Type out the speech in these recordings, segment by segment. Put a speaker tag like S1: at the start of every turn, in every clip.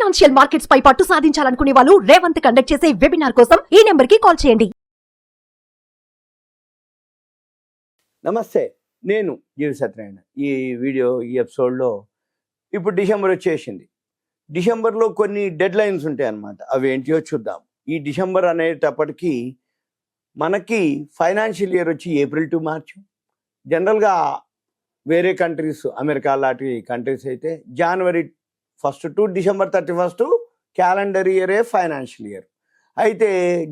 S1: Financial markets పై పట్టు సాధించాలనుకునే వాళ్ళు Revanth conduct చేసే వెబినార్ కోసం ఈ నెంబర్ కి కాల్ చేయండి.
S2: నమస్తే, నేను జీవి సత్యనారాయణ. ఈ ఎపిసోడ్లో ఇప్పుడు డిసెంబర్ వచ్చేసింది. డిసెంబర్లో కొన్ని డెడ్ లైన్స్ ఉంటాయి అన్నమాట. అవి ఏంటియో చూద్దాం. ఈ డిసెంబర్ అనేటప్పటికీ మనకి ఫైనాన్షియల్ ఇయర్ వచ్చి ఏప్రిల్ టు మార్చ్. జనరల్గా వేరే కంట్రీస్, అమెరికా లాంటి కంట్రీస్ అయితే జనవరి 1 టు డిసెంబర్ 31 క్యాలెండర్ ఇయరే ఫైనాన్షియల్ ఇయర్. అయితే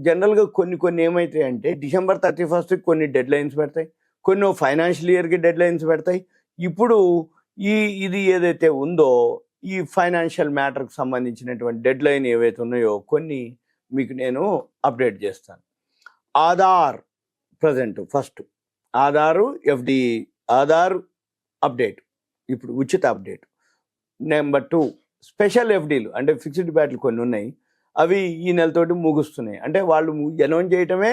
S2: జనరల్గా కొన్ని ఏమవుతాయంటే డిసెంబర్ 31 కొన్ని డెడ్ లైన్స్ పెడతాయి, కొన్ని ఫైనాన్షియల్ ఇయర్కి డెడ్ లైన్స్ పెడతాయి. ఇప్పుడు ఇది ఏదైతే ఉందో ఈ ఫైనాన్షియల్ మ్యాటర్కి సంబంధించినటువంటి డెడ్ లైన్ ఏవైతే ఉన్నాయో కొన్ని మీకు నేను అప్డేట్ చేస్తాను. Aadhaar present first Aadhaar update ఇప్పుడు ఉచిత అప్డేట్. నెంబర్ 2 స్పెషల్ ఎఫ్డీలు అంటే ఫిక్స్డ్ డిపాజిట్లు కొన్ని ఉన్నాయి, అవి ఈ నెలతోటి ముగుస్తున్నాయి. అంటే వాళ్ళు అనౌన్స్ చేయటమే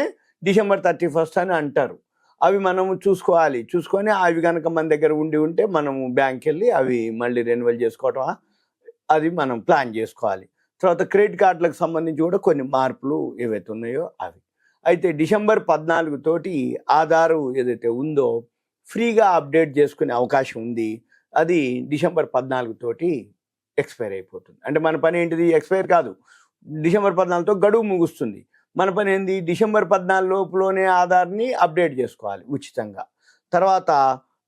S2: డిసెంబర్ 31 అని అంటారు. అవి మనము చూసుకొని అవి కనుక మన దగ్గర ఉంటే మనము బ్యాంక్కి వెళ్ళి అవి మళ్ళీ రెన్యువల్ చేసుకోవటం అది మనం ప్లాన్ చేసుకోవాలి. తర్వాత క్రెడిట్ కార్డులకు సంబంధించి కూడా కొన్ని మార్పులు ఏవైతే ఉన్నాయో అవి. అయితే డిసెంబర్ 14 తోటి ఆధారు ఏదైతే ఉందో ఫ్రీగా అప్డేట్ చేసుకునే అవకాశం ఉంది. అది డిసెంబర్ 14 తోటి ఎక్స్పైర్ అయిపోతుంది. అంటే మన పని ఏంటిది? ఎక్స్పైర్ కాదు, డిసెంబర్ 14తో గడువు ముగుస్తుంది. మన పని ఏంది? డిసెంబర్ 14 లోపులోనే ఆధార్ని అప్డేట్ చేసుకోవాలి ఉచితంగా. తర్వాత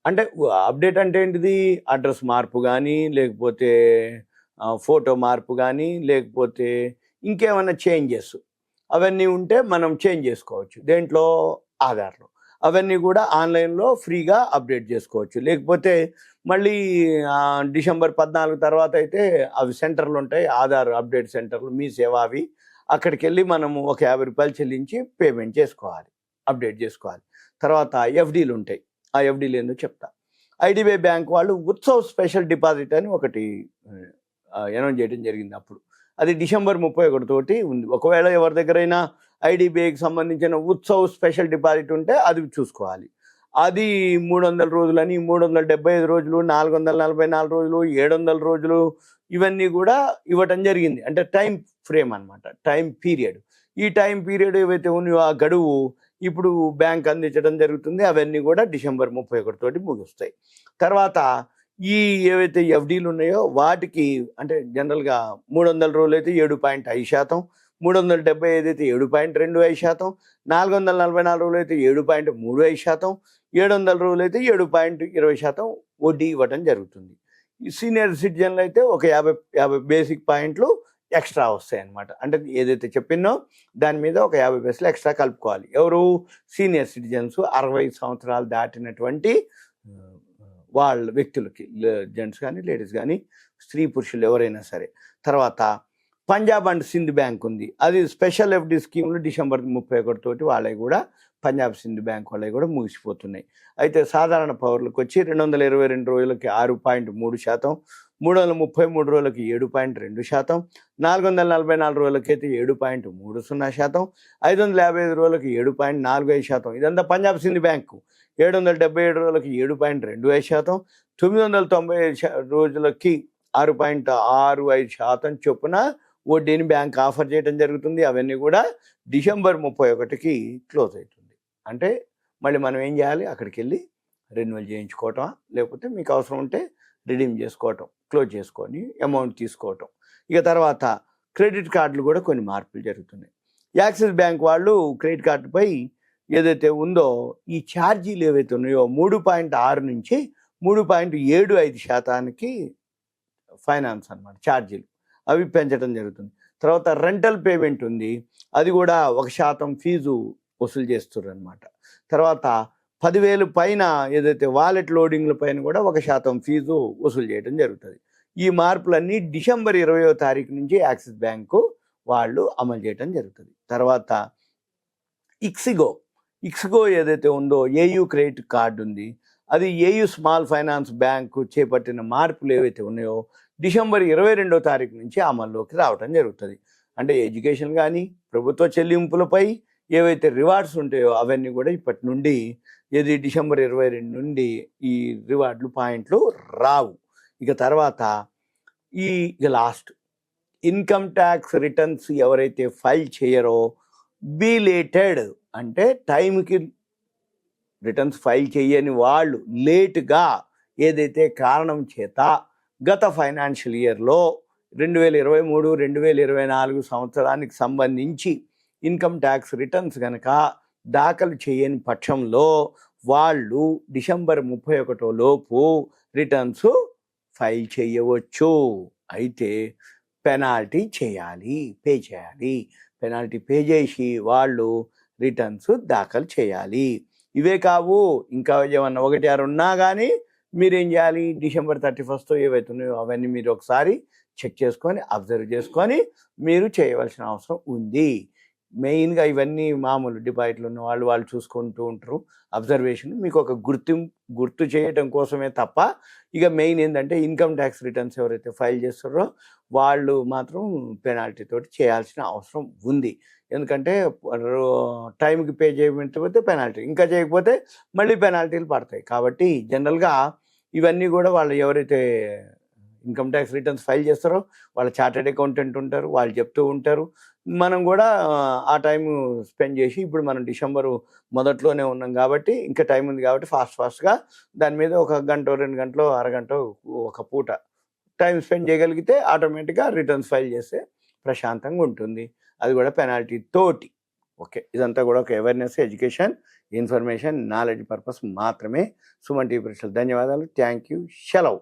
S2: అంటే అప్డేట్ అంటే ఏంటిది? అడ్రస్ మార్పు కానీ, లేకపోతే ఫోటో మార్పు కానీ, లేకపోతే ఇంకేమైనా చేంజెస్ అవన్నీ ఉంటే మనం చేంజ్ చేసుకోవచ్చు దేంట్లో? ఆధార్లో. అవన్నీ కూడా ఆన్లైన్లో ఫ్రీగా అప్డేట్ చేసుకోవచ్చు. లేకపోతే మళ్ళీ డిసెంబర్ 14 తర్వాత అయితే అవి సెంటర్లు ఉంటాయి, ఆధార్ అప్డేట్ సెంటర్లు, మీ సేవ, అవి అక్కడికి వెళ్ళి మనము ఒక 50 రూపాయలు చెల్లించి పేమెంట్ చేసుకోవాలి, అప్డేట్ చేసుకోవాలి. తర్వాత ఎఫ్డీలు ఉంటాయి, ఆ ఎఫ్డీలు ఏందో చెప్తా. ఐడిబిఐ బ్యాంక్ వాళ్ళు ఉత్సవ్ స్పెషల్ డిపాజిట్ అని ఒకటి అనౌన్స్ చేయడం జరిగింది. అప్పుడు అది డిసెంబర్ 31 తోటి ఉంది. ఒకవేళ ఎవరి దగ్గరైనా ఐడిబిఐకి సంబంధించిన ఉత్సవ్ స్పెషల్ డిపాజిట్ ఉంటే అది చూసుకోవాలి. అది 300 రోజులని, 375 రోజులు, 444 రోజులు, 700 రోజులు ఇవన్నీ కూడా ఇవ్వటం జరిగింది. అంటే టైం ఫ్రేమ్ అనమాట, టైం పీరియడ్. ఈ టైం పీరియడ్ ఏవైతే ఉన్నాయో ఆ గడువు ఇప్పుడు బ్యాంక్ అందించడం జరుగుతుంది. అవన్నీ కూడా డిసెంబర్ 31 తోటి ముగుస్తాయి. తర్వాత ఈ ఏవైతే ఎఫ్డీలు ఉన్నాయో వాటికి అంటే జనరల్గా 300 రోజులు అయితే 7.5%, 375 అయితే 7.25%, 444 రోజులు అయితే 7.35%, 700 రోజులు అయితే 7.20% వడ్డీ ఇవ్వటం జరుగుతుంది. ఈ సీనియర్ సిటిజన్లు అయితే ఒక 50 బేసిక్ పాయింట్లు ఎక్స్ట్రా వస్తాయి అన్నమాట. అంటే ఏదైతే చెప్పినో దాని మీద ఒక 50 పైసలు ఎక్స్ట్రా కలుపుకోవాలి. ఎవరు? సీనియర్ సిటిజన్స్, 60 సంవత్సరాలు దాటినటువంటి వాళ్ళ వ్యక్తులకి, జెంట్స్ కానీ లేడీస్ కానీ, స్త్రీ పురుషులు ఎవరైనా సరే. తర్వాత పంజాబ్ అండ్ సింధ్ బ్యాంక్ ఉంది, అది స్పెషల్ ఎఫ్డి స్కీమ్లు డిసెంబర్ 31 తోటి వాళ్ళవి కూడా, పంజాబ్ సింధ్ బ్యాంక్ వాళ్ళవి కూడా ముగిసిపోతున్నాయి. అయితే సాధారణ పౌరులకు వచ్చి 222 రోజులకి 6.3%, 333 రోజులకి 7.2%, 444 రోజులకైతే 7.30%, 555 రోజులకి 7.45%. ఇదంతా పంజాబ్ సింధ్ బ్యాంకు. 777 రోజులకి 7.25%, 995 రోజులకి 6.65% చొప్పున వడ్డీని బ్యాంక్ ఆఫర్ చేయడం జరుగుతుంది. అవన్నీ కూడా డిసెంబర్ 31కి క్లోజ్ అవుతుంది. అంటే మళ్ళీ మనం ఏం చేయాలి? అక్కడికి వెళ్ళి రెన్యువల్ చేయించుకోవటం, లేకపోతే మీకు అవసరం ఉంటే రిడీమ్ చేసుకోవటం, క్లోజ్ చేసుకొని అమౌంట్ తీసుకోవటం. ఇక తర్వాత క్రెడిట్ కార్డులు కూడా కొన్ని మార్పులు జరుగుతున్నాయి. యాక్సిస్ బ్యాంక్ వాళ్ళు క్రెడిట్ కార్డుపై ఏదైతే ఉందో ఈ ఛార్జీలు ఏవైతే ఉన్నాయో 3.6 నుంచి 3.75% ఫైనాన్స్ అన్నమాట ఛార్జీలు, అవి పెంచడం జరుగుతుంది. తర్వాత రెంటల్ పేమెంట్ ఉంది, అది కూడా 1% ఫీజు వసూలు చేస్తున్నారు అనమాట. తర్వాత 10,000 పైన ఏదైతే వాలెట్ లోడింగ్ల పైన కూడా 1% ఫీజు వసూలు చేయడం జరుగుతుంది. ఈ మార్పులన్నీ డిసెంబర్ 20వ తారీఖు నుంచి యాక్సిస్ బ్యాంకు వాళ్ళు అమలు చేయడం జరుగుతుంది. తర్వాత ఇక్సిగో ఏదైతే ఉందో ఏయూ క్రెడిట్ కార్డు ఉంది, అది ఏయూ స్మాల్ ఫైనాన్స్ బ్యాంకు చేపట్టిన మార్పులు ఏవైతే ఉన్నాయో డిసెంబర్ 22వ తారీఖు నుంచి అమల్లోకి రావడం జరుగుతుంది. అంటే ఎడ్యుకేషన్ కానీ ప్రభుత్వ చెల్లింపులపై ఏవైతే రివార్డ్స్ ఉంటాయో అవన్నీ కూడా ఇప్పటి నుండి డిసెంబర్ 22 నుండి ఈ రివార్డులు పాయింట్లు రావు. ఇక తర్వాత ఇక లాస్ట్ ఇన్కమ్ ట్యాక్స్ రిటర్న్స్ ఎవరైతే ఫైల్ చేయరో బిలేటెడ్ అంటే టైంకి రిటర్న్స్ ఫైల్ చేయని వాళ్ళు లేటుగా ఏదైతే కారణం చేత గత ఫైనాన్షియల్ ఇయర్లో 2023-2024 సంవత్సరానికి సంబంధించి ఇన్కమ్ ట్యాక్స్ రిటర్న్స్ కనుక దాఖలు చేయని పక్షంలో వాళ్ళు డిసెంబర్ 31 లోపు రిటర్న్స్ ఫైల్ చేయవచ్చు. అయితే పెనాల్టీ పే చేయాలి. పెనాల్టీ పే చేసి వాళ్ళు రిటర్న్స్ దాఖలు చేయాలి. ఇవే కావు, ఇంకా ఏమన్నా 1-6 ఉన్నా కానీ మీరేం చేయాలి, డిసెంబర్ 31 ఏవైతున్నాయో అవన్నీ మీరు ఒకసారి చెక్ చేసుకొని అబ్జర్వ్ చేసుకొని మీరు చేయవలసిన అవసరం ఉంది. మెయిన్గా ఇవన్నీ మామూలు డిపాజిట్లు ఉన్న వాళ్ళు చూసుకుంటూ ఉంటారు. అబ్జర్వేషన్ మీకు ఒక గుర్తు చేయడం కోసమే తప్ప ఇక మెయిన్ ఏంటంటే ఇన్కమ్ ట్యాక్స్ రిటర్న్స్ ఎవరైతే ఫైల్ చేస్తారో వాళ్ళు మాత్రం పెనాల్టీ తోటి చేయాల్సిన అవసరం ఉంది. ఎందుకంటే టైంకి పే చేయకపోతే పెనాల్టీ, ఇంకా చేయకపోతే మళ్ళీ పెనాల్టీలు పడతాయి. కాబట్టి జనరల్గా ఇవన్నీ కూడా వాళ్ళు ఎవరైతే ఇన్కమ్ ట్యాక్స్ రిటర్న్స్ ఫైల్ చేస్తారో వాళ్ళ చార్టెడ్ అకౌంటెంట్ ఉంటారు, వాళ్ళు చెప్తూ ఉంటారు. మనం కూడా ఆ టైం స్పెండ్ చేసి ఇప్పుడు మనం డిసెంబరు మొదట్లోనే ఉన్నాం కాబట్టి ఇంకా టైం ఉంది కాబట్టి ఫాస్ట్గా దాని మీద 1 గంట 2 గంటలు అరగంట ఒక పూట టైం స్పెండ్ చేయగలిగితే ఆటోమేటిక్గా రిటర్న్స్ ఫైల్ చేస్తే ప్రశాంతంగా ఉంటుంది. అది కూడా పెనాల్టీ తోటి. ఓకే, ఇదంతా కూడా ఒక awareness, education, information, knowledge purpose మాత్రమే. సుమన్ టీవీ ప్రేక్షకులకు ధన్యవాదాలు. Thank you. సెలవు.